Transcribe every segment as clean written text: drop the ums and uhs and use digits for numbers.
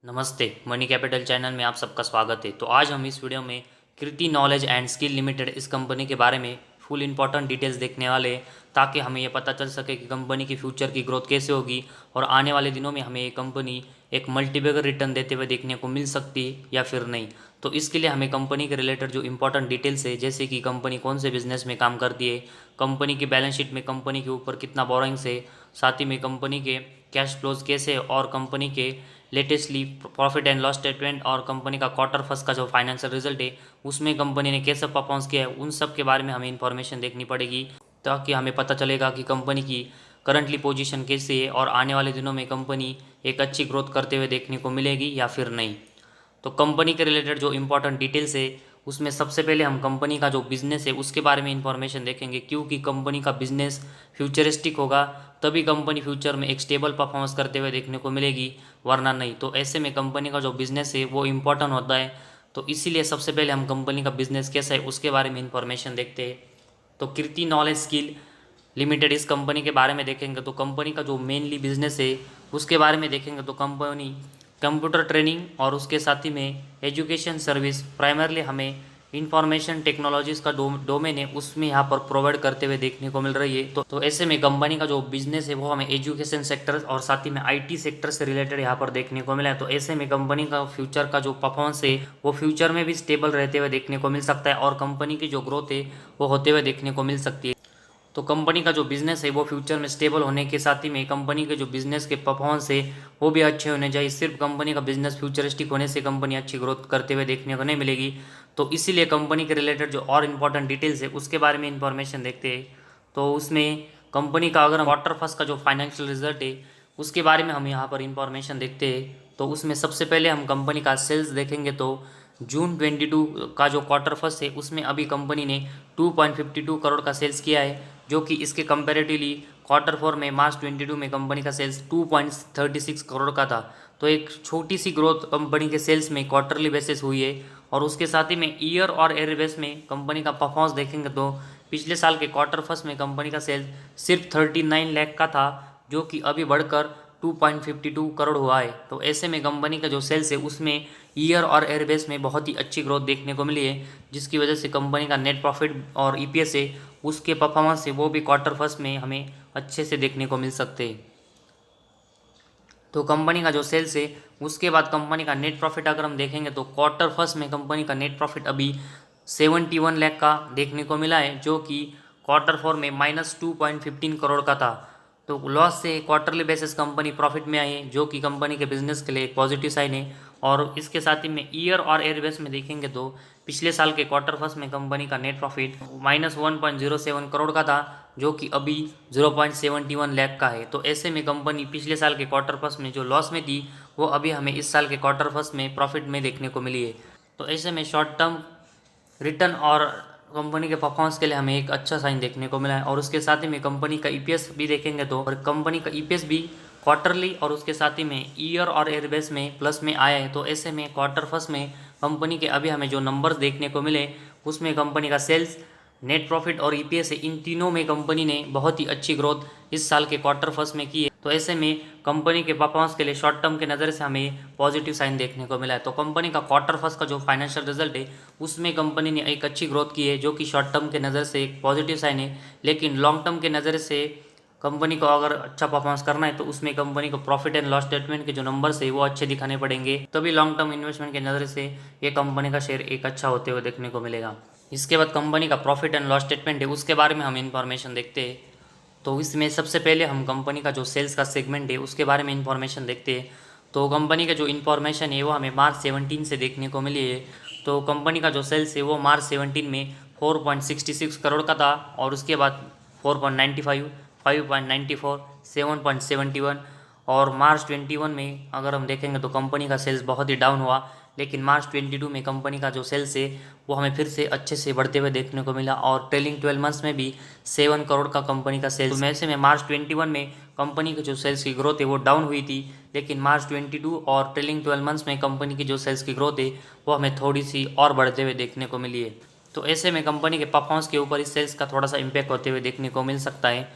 नमस्ते, money capital channel में आप सबका स्वागत है। तो आज हम इस वीडियो में कृति नॉलेज एंड स्किल लिमिटेड इस कंपनी के बारे में फुल इंपॉर्टेंट डिटेल्स देखने वाले हैं, ताकि हमें ये पता चल सके कि कंपनी की फ्यूचर की ग्रोथ कैसे होगी और आने वाले दिनों में हमें ये कंपनी एक मल्टीबैगर रिटर्न देते हुए देखने को मिल सकती है या फिर नहीं। तो इसके लिए हमें कंपनी के रिलेटेड जो इंपॉर्टेंट डिटेल्स है, जैसे कि कंपनी कौन से बिजनेस में काम करती है, कंपनी की बैलेंस शीट में कंपनी के ऊपर कितना बोरोइंग्स है, साथ ही में कंपनी के कैश फ्लोज कैसे और कंपनी के latestly profit and loss statement और कंपनी का क्वार्टर फर्स्ट का जो फाइनेंशियल रिजल्ट है उसमें कंपनी ने कैसे परफॉर्मेंस किया है, उन सब के बारे में हमें इन्फॉर्मेशन देखनी पड़ेगी, ताकि हमें पता चलेगा कि कंपनी की करंटली पोजीशन कैसी है और आने वाले दिनों में कंपनी एक अच्छी ग्रोथ करते हुए देखने को मिलेगी या फिर नहीं। तो कंपनी के रिलेटेड जो इंपॉर्टेंट डिटेल्स है उसमें सबसे पहले हम कंपनी का जो बिज़नेस है उसके बारे में इंफॉर्मेशन देखेंगे, क्योंकि कंपनी का बिज़नेस फ्यूचरिस्टिक होगा तभी कंपनी फ्यूचर में एक स्टेबल परफॉर्मेंस करते हुए देखने को मिलेगी, वरना नहीं। तो ऐसे में कंपनी का जो बिज़नेस है वो इम्पोर्टेंट होता है। तो इसीलिए सबसे पहले हम कंपनी का बिज़नेस कैसा है उसके बारे में इंफॉर्मेशन देखते हैं। तो कृति नॉलेज स्किल लिमिटेड इस कंपनी के बारे में देखेंगे तो कंपनी का जो मेनली बिजनेस है उसके बारे में देखेंगे तो कंपनी कंप्यूटर ट्रेनिंग और उसके साथ ही में एजुकेशन सर्विस प्राइमरली हमें इंफॉर्मेशन टेक्नोलॉजीज़ का डोमेन है उसमें यहाँ पर प्रोवाइड करते हुए देखने को मिल रही है। तो ऐसे में कंपनी का जो बिजनेस है वो हमें एजुकेशन सेक्टर और साथ ही में आईटी सेक्टर से रिलेटेड यहाँ पर देखने को मिला है। तो ऐसे में कंपनी का फ्यूचर का जो परफॉर्मेंस है वो फ्यूचर में भी स्टेबल रहते हुए देखने को मिल सकता है और कंपनी की जो ग्रोथ है वो होते हुए देखने को मिल सकती है। तो कंपनी का जो बिज़नेस है वो फ्यूचर में स्टेबल होने के साथ ही में कंपनी के जो बिज़नेस के परफॉर्मेंस है वो भी अच्छे होने चाहिए। सिर्फ कंपनी का बिज़नेस फ्यूचरिस्टिक होने से कंपनी अच्छी ग्रोथ करते हुए देखने को नहीं मिलेगी। तो इसीलिए कंपनी के रिलेटेड जो और इम्पोर्टेंट डिटेल्स है उसके बारे में इंफॉर्मेशन देखते हैं। तो उसमें कंपनी का अगर क्वार्टर फर्स्ट का जो फाइनेंशियल रिजल्ट है उसके बारे में हम यहाँ पर इंफॉर्मेशन देखते हैं। तो उसमें सबसे पहले हम कंपनी का सेल्स देखेंगे। तो जून 22 का जो क्वार्टर फर्स्ट है उसमें अभी कंपनी ने 2.52 करोड़ का सेल्स किया है, जो कि इसके कंपेरेटिवली क्वार्टर फोर में मार्च 22 में कंपनी का सेल्स 2.36 करोड़ का था। तो एक छोटी सी ग्रोथ कंपनी के सेल्स में क्वार्टरली बेसिस हुई है। और उसके साथ ही में ईयर और एयर बेस में कंपनी का परफॉर्मेंस देखेंगे तो पिछले साल के क्वार्टर फर्स्ट में कंपनी का सेल्स सिर्फ 39 लाख का था, जो कि अभी बढ़कर 2.52 करोड़ हुआ है। तो ऐसे में कंपनी का जो सेल्स है उसमें ईयर और एयरबेस में बहुत ही अच्छी ग्रोथ देखने को मिली है, जिसकी वजह से कंपनी का नेट प्रॉफिट और ईपीएस है उसके परफॉर्मेंस है वो भी क्वार्टर फर्स्ट में हमें अच्छे से देखने को मिल सकते हैं। तो कंपनी का जो सेल्स है उसके बाद कंपनी का नेट प्रॉफिट अगर हम देखेंगे तो क्वार्टर फर्स्ट में कंपनी का नेट प्रॉफिट अभी 71 लाख का देखने को मिला है, जो कि क्वार्टर फोर में -2.15 करोड़ का था। तो लॉस से क्वार्टरली बेसिस कंपनी प्रॉफिट में आई है, जो कि कंपनी के बिजनेस के लिए एक पॉजिटिव साइन है। और इसके साथ ही में ईयर और एयर बेस में देखेंगे तो पिछले साल के क्वार्टर फर्स्ट में कंपनी का नेट प्रॉफिट -1.07 करोड़ का था, जो कि अभी 0.71 लाख का है। तो ऐसे में कंपनी पिछले साल के क्वार्टर फर्स्ट में जो लॉस में थी वो अभी हमें इस साल के क्वार्टर फर्स्ट में प्रॉफिट में देखने को मिली है। तो ऐसे में शॉर्ट टर्म रिटर्न और कंपनी के परफॉर्मेंस के लिए हमें एक अच्छा साइन देखने को मिला है। और उसके साथ ही में कंपनी का ईपीएस भी देखेंगे तो और कंपनी का ईपीएस भी क्वार्टरली और उसके साथ ही में ईयर और एयर बेस में प्लस में आया है। तो ऐसे में क्वार्टर फर्स्ट में कंपनी के अभी हमें जो नंबर्स देखने को मिले उसमें कंपनी का सेल्स, नेट प्रॉफिट और ईपीएस है, इन तीनों में कंपनी ने बहुत ही अच्छी ग्रोथ इस साल के क्वार्टर फर्स्ट में की है। तो ऐसे में कंपनी के परफॉर्मेंस के लिए शॉर्ट टर्म के नज़र से हमें पॉजिटिव साइन देखने को मिला है। तो कंपनी का क्वार्टर फर्स्ट का जो फाइनेंशियल रिजल्ट है उसमें कंपनी ने एक अच्छी ग्रोथ की है, जो कि शॉर्ट टर्म के नज़र से एक पॉजिटिव साइन है। लेकिन लॉन्ग टर्म के नज़र से कंपनी को अगर अच्छा परफॉर्मेंस करना है तो उसमें कंपनी को प्रॉफिट एंड लॉस स्टेटमेंट के जो नंबर्स है वो अच्छे दिखाने पड़ेंगे, तभी लॉन्ग टर्म इन्वेस्टमेंट के नज़र से ये कंपनी का शेयर एक अच्छा होते हुए देखने को मिलेगा। इसके बाद कंपनी का प्रॉफिट एंड लॉस स्टेटमेंट है उसके बारे में हम इंफॉर्मेशन देखते हैं। तो इसमें सबसे पहले हम कंपनी का जो सेल्स का सेगमेंट है उसके बारे में इंफॉर्मेशन देखते हैं। तो कंपनी का जो इन्फॉर्मेशन है वो हमें मार्च 17 से देखने को मिली है। तो कंपनी का जो सेल्स है वो मार्च 17 में 4.66 करोड़ का था और उसके बाद 4.95, 5.94, 7.71 और मार्च 21 में अगर हम देखेंगे तो कंपनी का सेल्स बहुत ही डाउन हुआ। लेकिन मार्च 22 में कंपनी का जो सेल्स है वो हमें फिर से अच्छे से बढ़ते हुए देखने को मिला और ट्रेलिंग 12 मंथ्स में भी 7 करोड़ का कंपनी का सेल्स। तो ऐसे में मार्च 21 में कंपनी की जो सेल्स की ग्रोथ है वो डाउन हुई थी, लेकिन मार्च 22 और ट्रेलिंग 12 मंथ्स में कंपनी की जो सेल्स की ग्रोथ है वो हमें थोड़ी सी और बढ़ते हुए देखने को मिली है। तो ऐसे में कंपनी के परफॉर्मेंस के ऊपर इस सेल्स का थोड़ा सा इम्पैक्ट होते हुए देखने को मिल सकता है।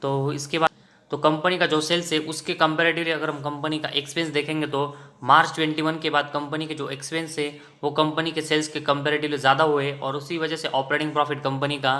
तो इसके बाद तो कंपनी का जो सेल्स है उसके कंपेरेटिवली अगर हम कंपनी का एक्सपेंस देखेंगे तो मार्च 21 के बाद कंपनी के जो एक्सपेंस है वो कंपनी के सेल्स के कंपेरेटिवली ज़्यादा हुए और उसी वजह से ऑपरेटिंग प्रॉफिट कंपनी का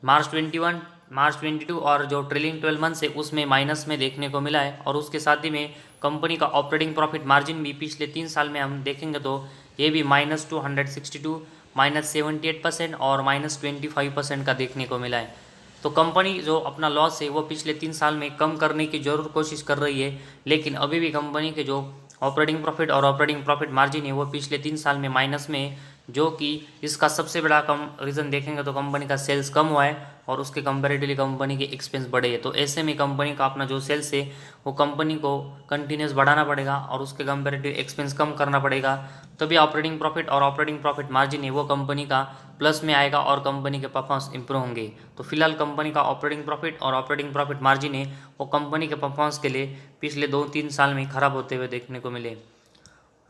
मार्च 21, मार्च 22 और जो ट्रेलिंग 12 मंथ्स है उसमें माइनस में देखने को मिला है। और उसके साथ ही में कंपनी का ऑपरेटिंग प्रॉफिट मार्जिन भी पिछले 3 साल में हम देखेंगे तो ये भी -262, -78% और -25% का देखने को मिला है। तो कंपनी जो अपना लॉस है वो पिछले 3 साल में कम करने की जरूर कोशिश कर रही है, लेकिन अभी भी कंपनी के जो ऑपरेटिंग प्रॉफिट और ऑपरेटिंग प्रॉफिट मार्जिन है वो पिछले 3 साल में माइनस में है, जो कि इसका सबसे बड़ा कम रीज़न देखेंगे तो कंपनी का सेल्स कम हुआ है और उसके कंपैरेटिवली कंपनी के एक्सपेंस बढ़े हैं। तो ऐसे में कंपनी का अपना जो सेल्स है वो कंपनी को कंटिन्यूस बढ़ाना पड़ेगा और उसके कंपैरेटिव एक्सपेंस कम करना पड़ेगा, तभी ऑपरेटिंग प्रॉफिट और ऑपरेटिंग प्रॉफिट मार्जिन है वो कंपनी का प्लस में आएगा और कंपनी के परफॉर्मेंस इंप्रूव होंगे। तो फिलहाल कंपनी का ऑपरेटिंग प्रॉफिट और ऑपरेटिंग प्रॉफिट मार्जिन है वो कंपनी के परफॉर्मेंस के लिए पिछले 2-3 साल में खराब होते हुए देखने को मिले।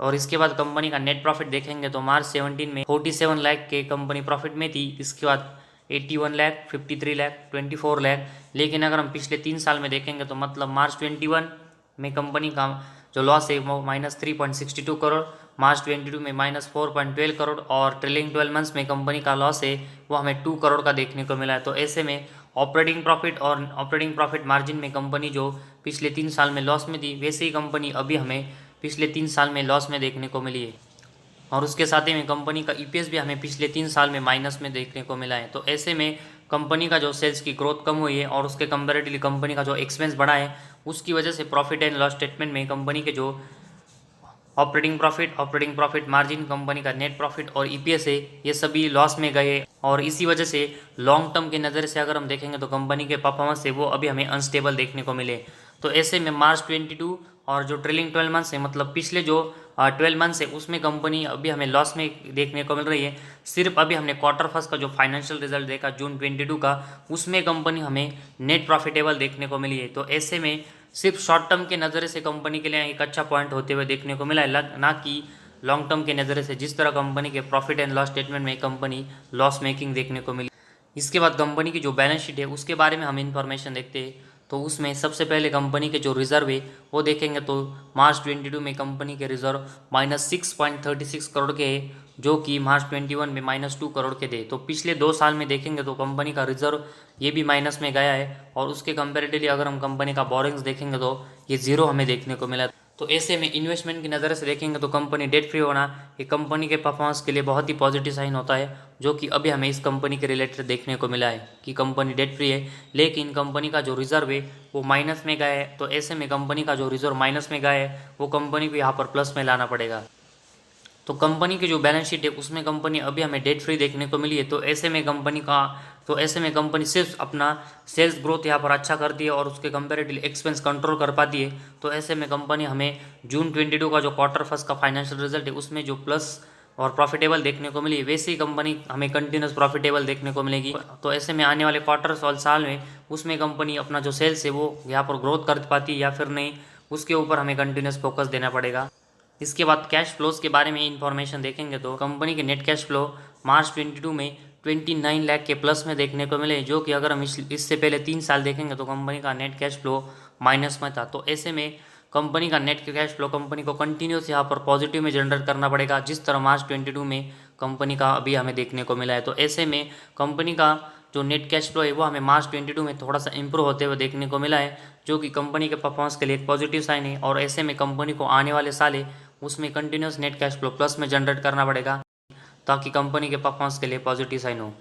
और इसके बाद कंपनी का नेट प्रॉफिट देखेंगे तो मार्च 17 में 47 लाख के कंपनी प्रॉफिट में थी, इसके बाद 81 लाख, 53 लाख, 24 लाख। लेकिन अगर हम पिछले 3 साल में देखेंगे तो मतलब मार्च 21 में कंपनी का जो लॉस है वो -3.62 करोड़, मार्च 22 में -4.12 करोड़ और ट्रेलिंग 12 मंथ्स में कंपनी का लॉस है वो हमें 2 करोड़ का देखने को मिला है। तो ऐसे में ऑपरेटिंग प्रॉफिट और ऑपरेटिंग प्रॉफिट मार्जिन में कंपनी जो पिछले 3 साल में लॉस में थी वैसे ही कंपनी अभी हमें पिछले 3 साल में लॉस में देखने को मिली है। और उसके साथ ही में कंपनी का ईपीएस भी हमें पिछले 3 साल में माइनस में देखने को मिला है। तो ऐसे में कंपनी का जो सेल्स की ग्रोथ कम हुई है और उसके कंपेरेटिवली कंपनी का जो एक्सपेंस बढ़ा है उसकी वजह से प्रॉफिट एंड लॉस स्टेटमेंट में कंपनी के जो ऑपरेटिंग प्रॉफिट मार्जिन, कंपनी का नेट प्रॉफिट और ईपीएस है ये सभी लॉस में गए। और इसी वजह से लॉन्ग टर्म के नज़र से अगर हम देखेंगे तो कंपनी के परफॉर्मेंस है वो अभी हमें अनस्टेबल देखने को मिले। तो ऐसे में मार्च 22 और जो ट्रेलिंग 12 मंथ्स है मतलब पिछले जो 12 मंथ्स है उसमें कंपनी अभी हमें लॉस में देखने को मिल रही है। सिर्फ अभी हमने क्वार्टर फर्स्ट का जो फाइनेंशियल रिजल्ट देखा जून 22 का, उसमें कंपनी हमें नेट प्रॉफिटेबल देखने को मिली है। तो ऐसे में सिर्फ शॉर्ट टर्म के नज़र से कंपनी के लिए एक अच्छा पॉइंट होते हुए देखने को मिला है, ना कि लॉन्ग टर्म के नज़र से जिस तरह कंपनी के प्रॉफिट एंड लॉस स्टेटमेंट में कंपनी लॉस मेकिंग देखने को मिली। इसके बाद कंपनी की जो बैलेंस शीट है उसके बारे में हम इंफॉर्मेशन देखते हैं। तो उसमें सबसे पहले कंपनी के जो रिजर्व है वो देखेंगे तो मार्च 22 में कंपनी के रिजर्व -6.36 करोड़ के है, जो कि मार्च 21 में -2 करोड़ के थे। तो पिछले 2 साल में देखेंगे तो कंपनी का रिजर्व ये भी माइनस में गया है और उसके कंपेरेटिवली अगर हम कंपनी का बोरिंग्स देखेंगे तो ये जीरो हमें देखने को मिला। तो ऐसे में इन्वेस्टमेंट की नज़र से देखेंगे तो कंपनी डेट फ्री होना ये कंपनी के परफॉर्मेंस के लिए बहुत ही पॉजिटिव साइन होता है, जो कि अभी हमें इस कंपनी के रिलेटेड देखने को मिला है कि कंपनी डेट फ्री है, लेकिन कंपनी का जो रिजर्व है वो माइनस में गया है। तो ऐसे में कंपनी का जो रिजर्व माइनस में गया है वो कंपनी को यहाँ पर प्लस में लाना पड़ेगा। तो कंपनी की जो बैलेंस शीट है उसमें कंपनी अभी हमें डेट फ्री देखने को मिली है। तो ऐसे में कंपनी सिर्फ अपना सेल्स ग्रोथ यहाँ पर अच्छा करती है और उसके कंपेरेटिवली एक्सपेंस कंट्रोल कर पाती है। तो ऐसे में कंपनी हमें जून 22 का जो क्वार्टर फर्स्ट का फाइनेंशियल रिजल्ट है उसमें जो प्लस और प्रॉफिटेबल देखने को मिली, वैसे ही कंपनी हमें कंटिन्यूस प्रॉफिटेबल देखने को मिलेगी। तो ऐसे में आने वाले क्वार्टर्स और साल में उसमें कंपनी अपना जो सेल्स है वो यहाँ पर ग्रोथ कर पाती है या फिर नहीं, उसके ऊपर हमें कंटिन्यूस फोकस देना पड़ेगा। इसके बाद कैश फ्लोज के बारे में इंफॉर्मेशन देखेंगे तो कंपनी के नेट कैश फ्लो मार्च 22 में 29 लाख के प्लस में देखने को मिले, जो कि अगर हम इससे पहले 3 साल देखेंगे तो कंपनी का नेट कैश फ्लो माइनस में था। तो ऐसे में कंपनी का नेट कैश फ्लो कंपनी को कंटिन्यूस यहाँ पर पॉजिटिव में जनरेट करना पड़ेगा, जिस तरह मार्च 22 में कंपनी का अभी हमें देखने को मिला है। तो ऐसे में कंपनी का जो नेट कैश फ्लो है वो हमें मार्च 22 में थोड़ा सा इंप्रूव होते हुए देखने को मिला है, जो कि कंपनी के परफॉर्मेंस के लिए एक पॉजिटिव साइन है। और ऐसे में कंपनी को आने वाले साल है उसमें continuous net cash flow plus में जनरेट करना पड़ेगा ताकि कंपनी के परफॉर्मेंस के लिए पॉजिटिव साइन हो।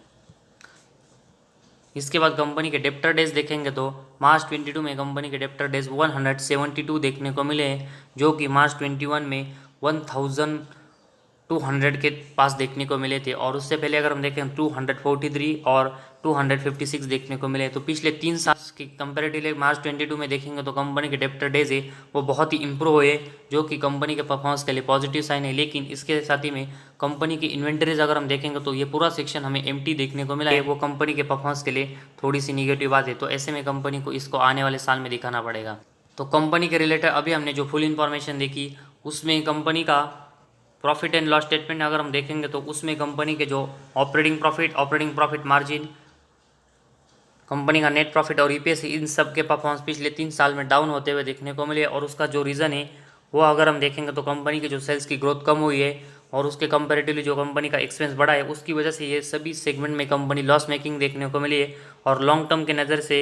इसके बाद कंपनी के डेप्टर डेज देखेंगे तो मार्च 22 में कंपनी के डेप्टर डेज 172 देखने को मिले हैं, जो कि मार्च 21 में 1200 के पास देखने को मिले थे। और उससे पहले अगर हम देखें 243 और 256 देखने को मिले। तो पिछले 3 साल के कंपेरेटिवली मार्च 22 में देखेंगे तो कंपनी के डेप्टर डेज है वो बहुत ही इंप्रूव हुए, जो कि कंपनी के परफॉर्मेंस के लिए पॉजिटिव साइन है। लेकिन इसके साथ ही में कंपनी की इन्वेंटरीज अगर हम देखेंगे तो ये पूरा सेक्शन हमें एम्प्टी देखने को मिला है, वो कंपनी के परफॉर्मेंस के लिए थोड़ी सी निगेटिव बात है। तो ऐसे में कंपनी को इसको आने वाले साल में दिखाना पड़ेगा। तो कंपनी के रिलेटेड अभी हमने जो फुल इन्फॉर्मेशन देखी उसमें कंपनी का प्रॉफिट एंड लॉस स्टेटमेंट अगर हम देखेंगे तो उसमें कंपनी के जो ऑपरेटिंग प्रॉफिट मार्जिन, कंपनी का नेट प्रॉफिट और ईपीएस इन सब के परफॉर्मेंस पिछले 3 साल में डाउन होते हुए देखने को मिले। और उसका जो रीज़न है वो अगर हम देखेंगे तो कंपनी की जो सेल्स की ग्रोथ कम हुई है और उसके कंपैरेटिवली जो कंपनी का एक्सपेंस बढ़ा है, उसकी वजह से ये सभी सेगमेंट में कंपनी लॉस मेकिंग देखने को मिली है। और लॉन्ग टर्म के नज़र से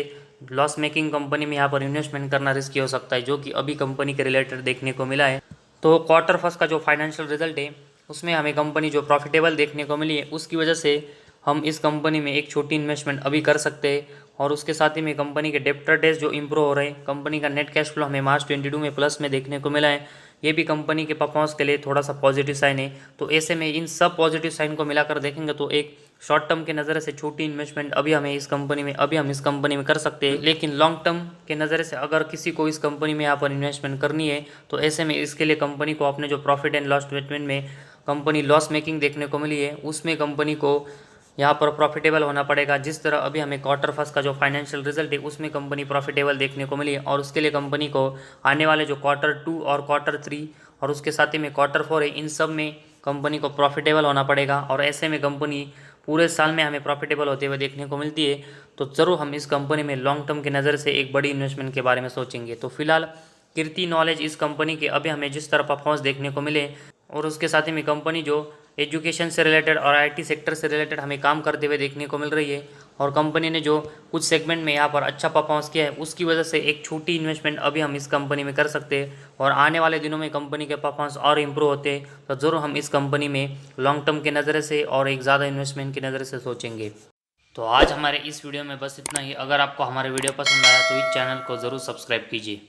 लॉस मेकिंग कंपनी में यहाँ पर इन्वेस्टमेंट करना रिस्की हो सकता है, जो कि अभी कंपनी के रिलेटेड देखने को मिला है। तो क्वार्टर फर्स्ट का जो फाइनेंशियल रिजल्ट है उसमें हमें कंपनी जो प्रॉफिटेबल देखने को मिली है, उसकी वजह से हम इस कंपनी में एक छोटी इन्वेस्टमेंट अभी कर सकते हैं। और उसके साथ ही में कंपनी के डेब्टर डेज जो इंप्रूव हो रहे हैं, कंपनी का नेट कैश फ्लो हमें मार्च 22 में प्लस में देखने को मिला है। ये भी कंपनी के परफॉर्मेंस के लिए थोड़ा सा पॉजिटिव साइन है। तो ऐसे में इन सब पॉजिटिव साइन को मिलाकर देखेंगे तो एक शॉर्ट टर्म के नज़र से छोटी इन्वेस्टमेंट अभी हम इस कंपनी में कर सकते हैं। लेकिन लॉन्ग टर्म के नज़र से अगर किसी को इस कंपनी में यहाँ पर इन्वेस्टमेंट करनी है तो ऐसे में इसके लिए कंपनी को अपने जो प्रॉफिट एंड लॉस स्टेटमेंट में कंपनी लॉस मेकिंग देखने को मिली है, उसमें कंपनी को यहाँ पर प्रॉफिटेबल होना पड़ेगा। जिस तरह अभी हमें क्वार्टर फर्स्ट का जो फाइनेंशियल रिजल्ट है उसमें कंपनी प्रॉफिटेबल देखने को मिली है, और उसके लिए कंपनी को आने वाले जो क्वार्टर 2 और क्वार्टर 3 और उसके साथ ही में क्वार्टर 4 है, इन सब में कंपनी को प्रॉफिटेबल होना पड़ेगा। और ऐसे में कंपनी पूरे साल में हमें प्रॉफिटेबल होते हुए देखने को मिलती है, तो ज़रूर हम इस कंपनी में लॉन्ग टर्म की नज़र से एक बड़ी इन्वेस्टमेंट के बारे में सोचेंगे। तो फिलहाल कीर्ति नॉलेज इस कंपनी के अभी हमें जिस तरह परफॉर्मेंस देखने को मिले, और उसके साथ ही में कंपनी जो एजुकेशन से रिलेटेड और आईटी सेक्टर से रिलेटेड हमें काम करते हुए देखने को मिल रही है, और कंपनी ने जो कुछ सेगमेंट में यहाँ पर अच्छा परफॉर्मेंस किया है उसकी वजह से एक छोटी इन्वेस्टमेंट अभी हम इस कंपनी में कर सकते हैं। और आने वाले दिनों में कंपनी के परफॉर्मेंस और इम्प्रूव होते हैं तो ज़रूर हम इस कंपनी में लॉन्ग टर्म की नज़र से और एक ज़्यादा इन्वेस्टमेंट की नज़र से सोचेंगे। तो आज हमारे इस वीडियो में बस इतना ही। अगर आपको हमारे वीडियो पसंद आया तो इस चैनल को ज़रूर सब्सक्राइब कीजिए।